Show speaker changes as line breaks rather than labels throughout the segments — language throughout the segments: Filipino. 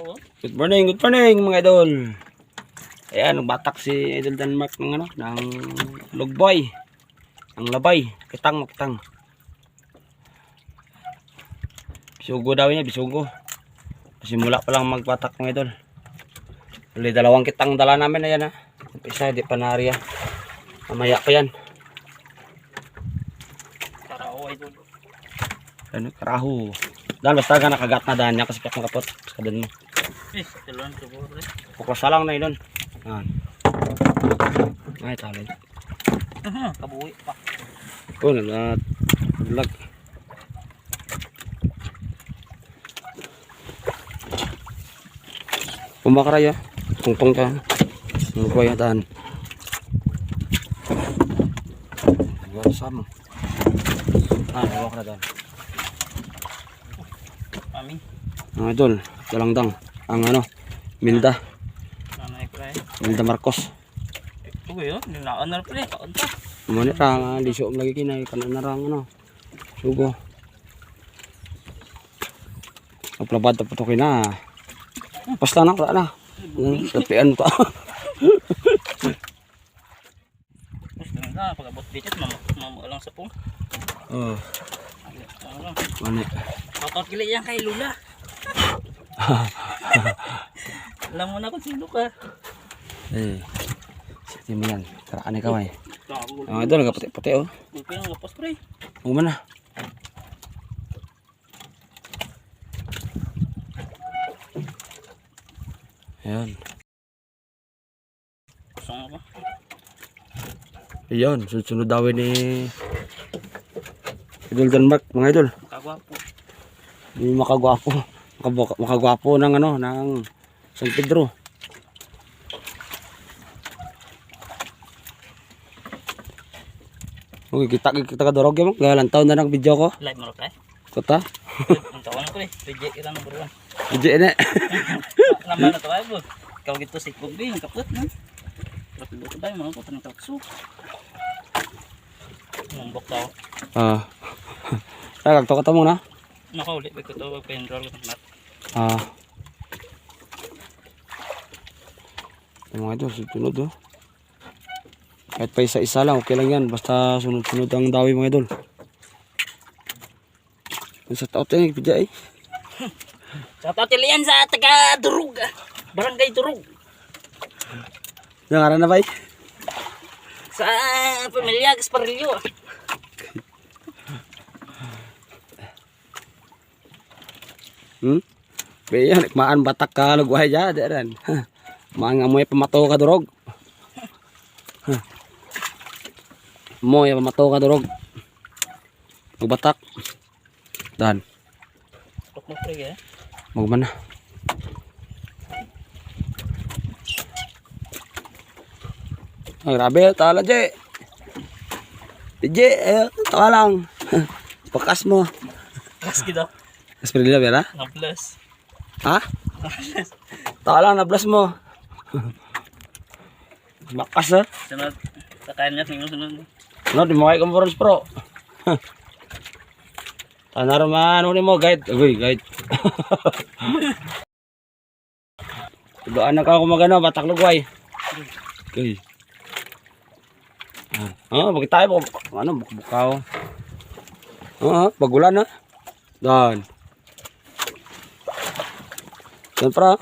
Good morning mga idol. Ayan, nagbatak si Idol Denmark ng ano, ng lugboy. Ang labay, kitang. Bisugo daw niya, bisugo. Simula pa lang magbatak mga idol. Bali, dalawang kitang dala namin, ayan ha. Isa, di pa nariya. Mamaya pa yan.
Karaho idol.
Ano, karaho. Dan basta ka nakagat na daan niya kasi kaya kapot sa kadan mo.
Tulungan ko po rin.
Puklas lang na idol. Yan. Ay, talo.
Kabuhi pa.
Oh, nag-vlog. Pumakaraya. Tungtong ka. Nagkuha yung daan. Nagkuha sama. Nagkuha ka na daan.
Mami.
Ang idol, dalangdang. Ang ano, Milda.
Nanay ko rin.
Milda Marcos.
Ito ko yun. Ninaan na pala. Kaon pa.
Muna rang, di siya lagi kinay. Kanan na rang, ano. Sugo. Paglabad na puto kina. Basta na, wala na. Tapian pa.
Gusto nga. Pag-abot dito, mamulang sa pong.
Oh,
Ano?
mani.
Kakot kili yan kay Lula. Alam mo na kung sino ka.
Sige mo yan. Karaan ni kamay. Ang idol, nagputi-puti oh.
Bukay ng lapas pre.
Uma na. Ayan.
Gusto nga ba?
Ayan, sunod dawin ni Idol Denmark, mga idol.
Kagwapo.
Hindi makagwapo. Makagwapo ng ano, ng San Pedro. Okay, kita ka dorog mo. Galang taon na ng video ko.
Live mo pre.
Kota.
Ang tawa na pre. Reject kita number 1.
Video ina.
Naman na tawa po. Ikaw gito si Kubi. Ang kapot na. Kapot ko tayo. Mga kapot ng kakso. Mumbok daw.
Ay, kagto mo na.
Nakaulit ba ko ito. Pag-enroll ko ng mat.
Yung mga idol, sunod oh. Kahit pa isa-isa lang, okay lang yan. Basta sunod-sunod ang dawi mga idol. Sa taot yan, pidya eh.
Sa tatilian sa taga Durug. Barangay Durug.
Yung araw na ba eh?
Sa pamilya Gasparillo.
Kaya nagmaan batak ka lagwahay dyan. Diyan. Mga amoy pamato ka durog. Amoy pamato ka durog. Magbatak. Dan.
Tok mo pre eh.
Magman na. Ay, grabe. Tala dyan. Dje, tawa lang. Pakas mo.
Kas gitu.
Esprilla, vera?
Na plus.
Ha? Tawa lang, na-blast mo. Bakas ha?
Sunod. Kakain niya tingnan sunod.
No, di mo kayo kumpuros pro. Tanar man, ano mo, guide. Uy, guide. Doon na ka ako magano, batak lugway. Okay. Bakit tayo, ano, bukaw. Bagulan ha. Dan. Dan pra.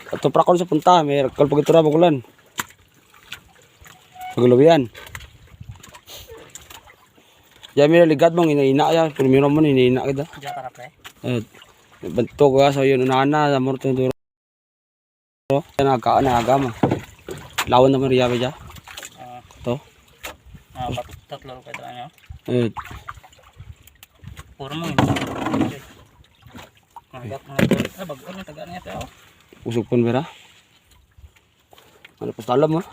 Ito pra ko sa punta, may rakal pag ito na bagulan. Pagulawian. Diyan may ligad mong inaina ya, primero mo inaina kita.
Diyan para pre.
Banto ko sa yun unana sa mo tong duro. Na agama. Lawan na Maria ba diyan? To.
Tatlo kayo tayo nyo. Puro mo hindi. Nagak na ito. Bago na taga niya tayo.
Usog pun bera. Ano pa sa alam mo?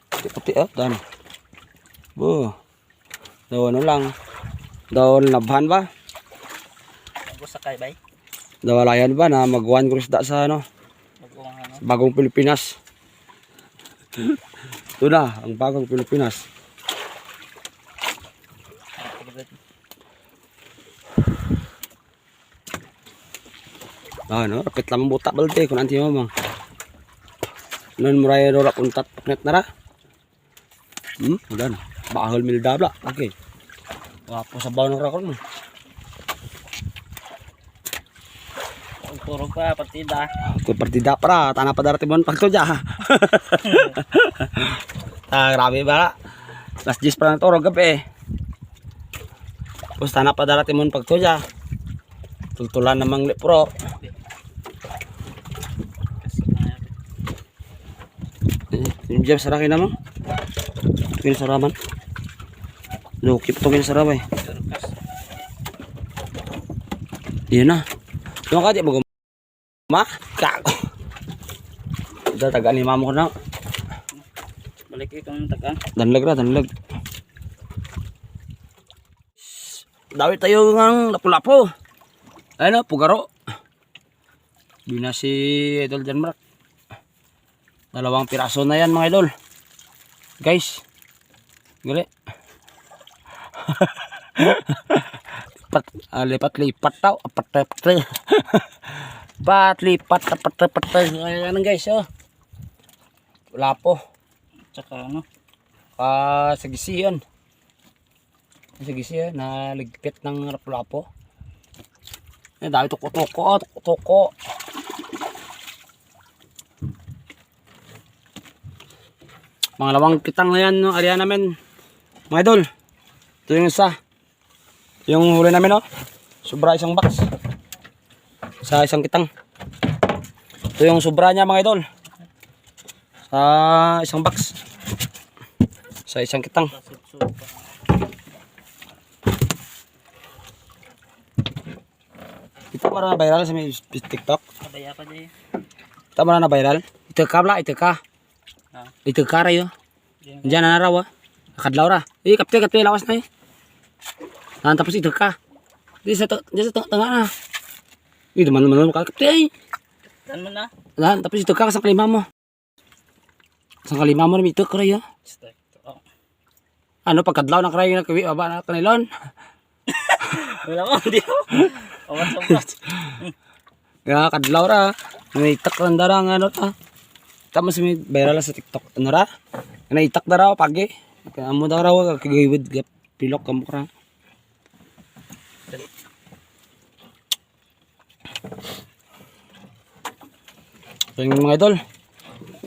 Puti dan. Bo. Daw ano lang. Daw nabhan ba?
Bago sakay bay.
Daw layan ba na magwan krusda sa ano? Bagong Pilipinas. Ito na, ang bagong Pilipinas. Ano, rapit lang buta balde kung nanti mamang. Nun muray rola puntat paknet na ra. Udan. Bahal mil dabla. Okay. Wapo sa baon ng rakon mo.
Puro pa partida.
Kung partida para, tanah pa darating mo pagto dya. Grabe ba? Last 10 pa na to, gabi eh. Tapos tanah pa darating mo pagto dya. Tultulan namang lipro. Yung jam sarakin naman. Ito yung saraman. Lukip ito yung saraway. Yun na. Yung ka di mo ma? Kako. Ito taga ni mamo ko na.
Balik kayo kung taga.
Danlag ra, danlag. Dawit tayo ng lapu-lapu. Ano, pugaro. Di na si Idol Janmark. 2 piraso na yan mga idol. Guys. Gali. Lipat-lipat tau. Apat-apat. Lipat, apat-apat. Ayan guys, oh. Lapo.
Tsaka ano.
Sa gisiyan. Sa gisiyan, naligpit ng lapo-lapo. Dahil tuko-tuko. Mga lawang kitang na yan, no? Area namin. Mga idol. Ito yung isa. Yung huli namin, no? Sobra isang box. Sa isang kitang. Ito yung sobra niya, mga idol. Sa isang box. Sa isang kitang. Ito para na viral sa may TikTok.
Kabaya pa dyan.
Ito para na viral. Ito ka bla, ito ka. Ito ka rayo. Diyan na naraw ah. Nakadlaw ra. Kapte lawas na eh. Tapos ito ka. Di sa tanga na. Duman ka kapte ay.
Saan mo na?
Tapos ito ka sa kalima mo. Sa kalima mo na ito ka rayo. Ano pagkadlaw ng krayo na kawi aba na kanilon.
Wala mo, hindi ko. Awan sobra.
Kaya kadlaw ra. May itak lang darang ano ta. Tama sa may viral sa TikTok. Ano ra? Naitak na raw pagi. Kaya mo daw raw kagawid pilok ka mukha. So yung mga idol,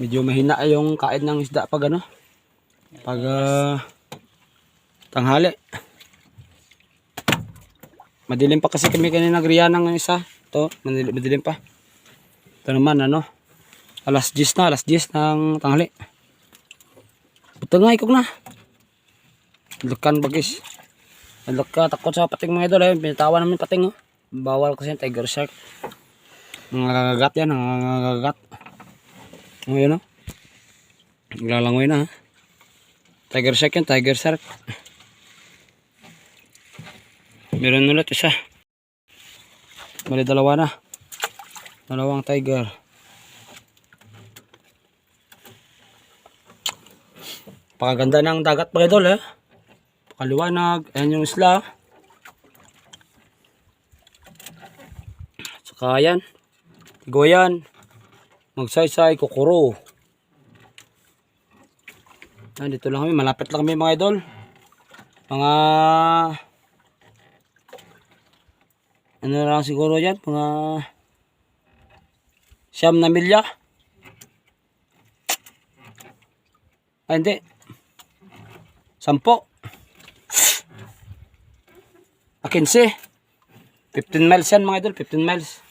medyo mahina yung kain ng isda pag ano. Pag tanghali. Madilim pa kasi kami kanina nagriyan ng isa. Ito, madilim pa. Ito naman ano. Alas 10 ng tanghali. Buto nga ikog na. Lukan bagis. Luka takot sa pating mga idol. Binitawan namin pating. Oh. Bawal kasi yung tiger shark. Nangangagat yan. Nangangagat. Ngayon o. Naglalangoy na. Tiger shark yan. Tiger shark. Meron ulit isa. Bali 2 na. 2 tiger. Pakaganda ng dagat mga idol eh. Pakaliwanag. Ayan yung isla. Saka yan. Tigoyan. Magsaysay. Kukuro. Dito lang kami. Malapit lang kami mga idol. Mga ano lang siguro yan. Mga 9 milya. Ay hindi. 10. 15. 15 miles yan mga idol. 15 miles.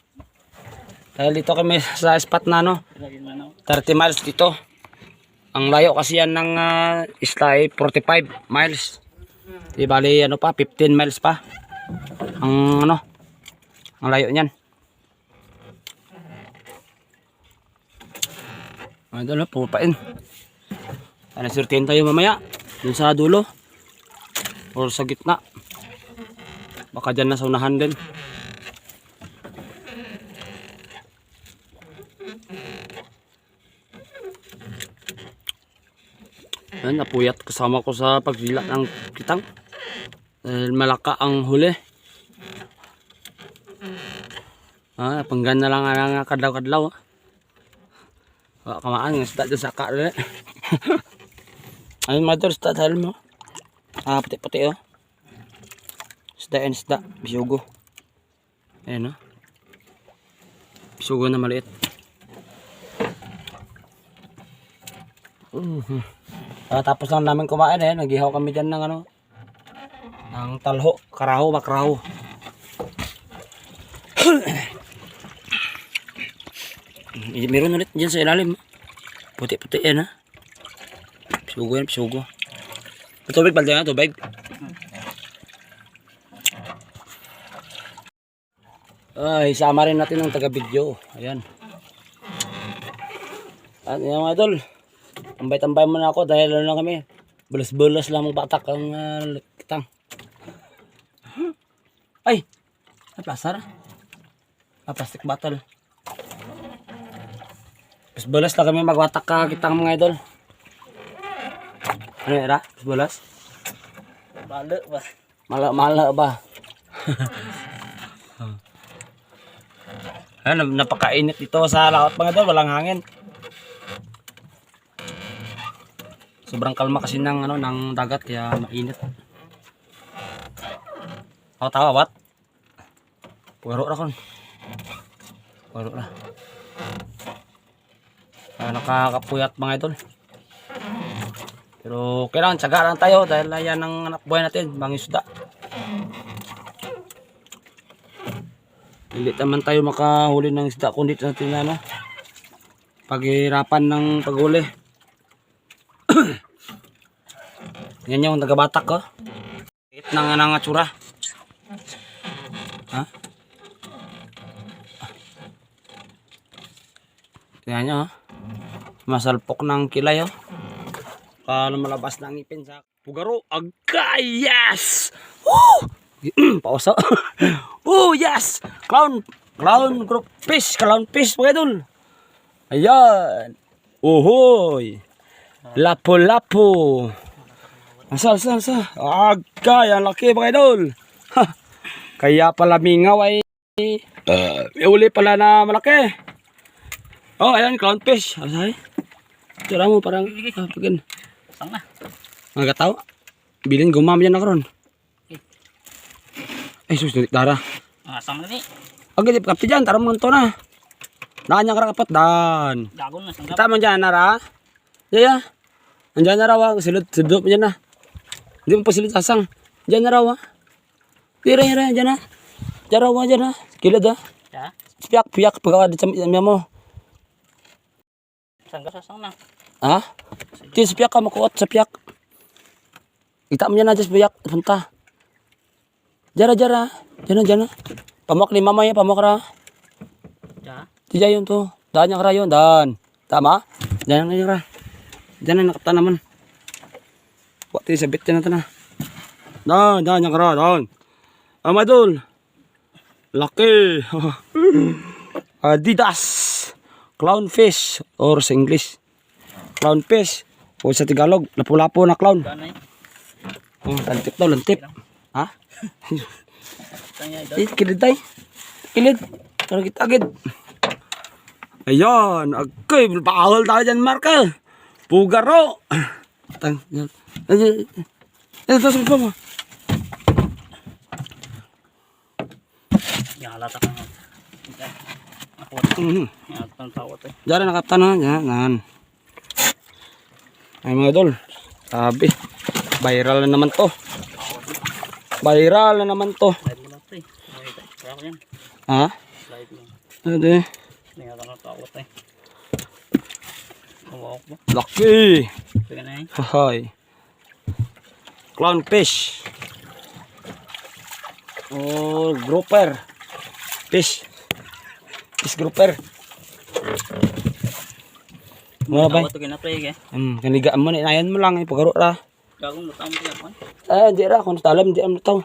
Dahil dito kami sa spot na no. 30 miles dito. Ang layo kasi yan ng isla ay 45 miles. Di bali ano pa 15 miles pa. Ang ano. Ang layo niyan. Mga idol pupain. Nasurtihan tayo mamaya. Dun sa dulo. O sa gitna. Baka dyan na sa unahan din. Ayan, napuyat kasama ko sa pagdila ng kitang. Dahil malaka ang huli. Panggan na lang ang kadlaw-kadlaw. Kamaan ng isda dyan sa karin. Ayun mga idol, isda dahil mo. Puti-puti oh. Isda and isda, bisugo. Ayan oh. Bisugo na maliit. Tapos lang namin kumain eh, naghihaw kami dyan ng ano, ng talho, karaho, bakraho. Meron ulit dyan sa ilalim. Puti-puti yan ha. Bisugo yan, bisugo. Tubig pala yan, tubig. Ay, isama rin natin ng taga-video. Ayan. At yan mga idol. Tambay-tambay muna ako dahil ano lang kami. Bulas-bulas lang mong batak ang kitang. Ay! Plastar. Plastic bottle. Bulas-bulas lang kami magbatak ka kitang mga idol. Ano yun, bulas?
Balo ba?
Mala ba? Ayan, napakainit dito sa laot mga idol, walang hangin. Sobrang kalma kasi ng ano ng dagat kaya mainit. Ako tawa wat? Puro ra kon. Puro ra. Nakakapuyat mga idol. Pero kailangan tiyaga lang tayo dahil yan ang anak buhay natin, mangisda. Hindi naman tayo makahuli ng isda kundi natin ano, paghihirapan ng paghuli. Yan yung nagabatak ko. Ito nang nangatsura. Ha? Yan nyo. Masalpok ng kilay oh. Para malabas na ang ipin sa pugaro. Agay! Yes! Woo! Pausa. Oh yes! Clown group fish. Clown fish mga idol. Ayan. Uhoy. Lapo-lapo. Asa. Agay, ang laki mga idol. Kaya pala mingaw ay uli pala na malaki. Oh, ayan, clownfish. Asay. Tira mo parang pagin.
Sang na.
Mga tao. Bilin gumam yan na karon. Ay, sus, dara.
Sang na ni.
Agad di kapti dyan, tara mo nito na. Daan niya karakapot, daan.
Dagon na sanggap.
Kita mo dyan, nara. Yaya. Andyan na raw, silod mo dyan na. Hindi mo pa silid sasang. Dyan na raw, ha. Tira, dyan na. Dyan raw, dyan na. Kilid, ha.
Ya.
Piyak, pagkawa dito sa mo.
Sanggap sa sang na.
Ha? Di sa piyak ka, makuot sa piyak. Kita mo dyan na, dyan sa piyak. Punta. Jara. Dyan na. Pamok ni mama yan, pamok ra.
Ya.
Diyan yun to. Daan niya kara yun, daan. Tama? Dyan na kara. Dyan na nakapta naman. Wakti sabit dyan na. Daan niya kara, daan. Amadol. Laki. Adidas. Clownfish. Or sa English. Clownfish. O sa Tagalog, lapu-lapu na clown.
Ganay.
Oh, lantip daw, lantip. Ha?
Tanya idol.
Kilid tayo. Kilid. Parang kita agad. Ayan. Okay. Bawal tayo dyan, Marka. Pugaro. Tang. Yan. Ito sa mo.
Yang halata ka. Ako. Yan tang tawat eh.
Diyan nakaptan na. Yan. Ay mga idol. Sabi. Viral na naman to. Slide mo lang ito eh. Kaya ko yan. Ha?
Slide mo.
Ade.
Mayroon na tawat eh. Nawawak ba?
Laki.
Sige na eh.
Hahay. Clownfish. Oh, grouper. Fish grouper. Mga bay.
Tawat ito kinapray eh.
Kanigaan mo na inayan mo lang pagaro ra.
Gagong lutang mo yan.
Di ra kung talam di am taw.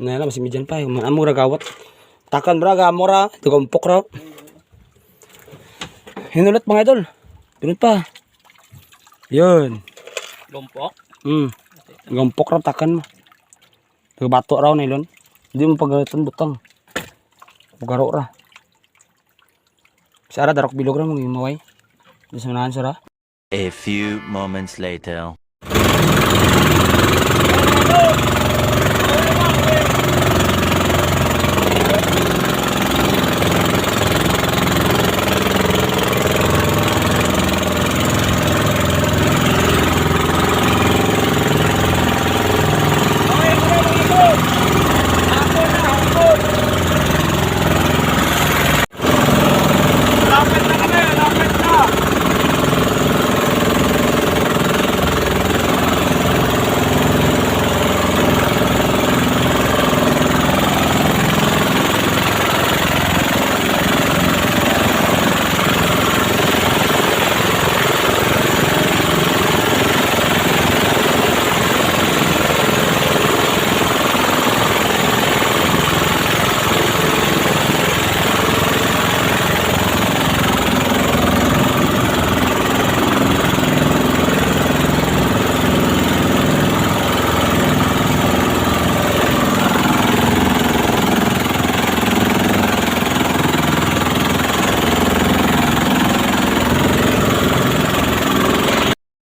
Na lang si midyan pa, amo ra gawat. Takan bra ga mo ra, tugumpok ra. Hinulat mga idol. Pinut pa. 'Yun.
Lumpok.
Gumpok ra takan mo. Bato raw nilon. Hindi mo pagalitan butang. Bugaro ra. Sara darok bilog ra mong maway. Di sa manahan sara.
A few moments later.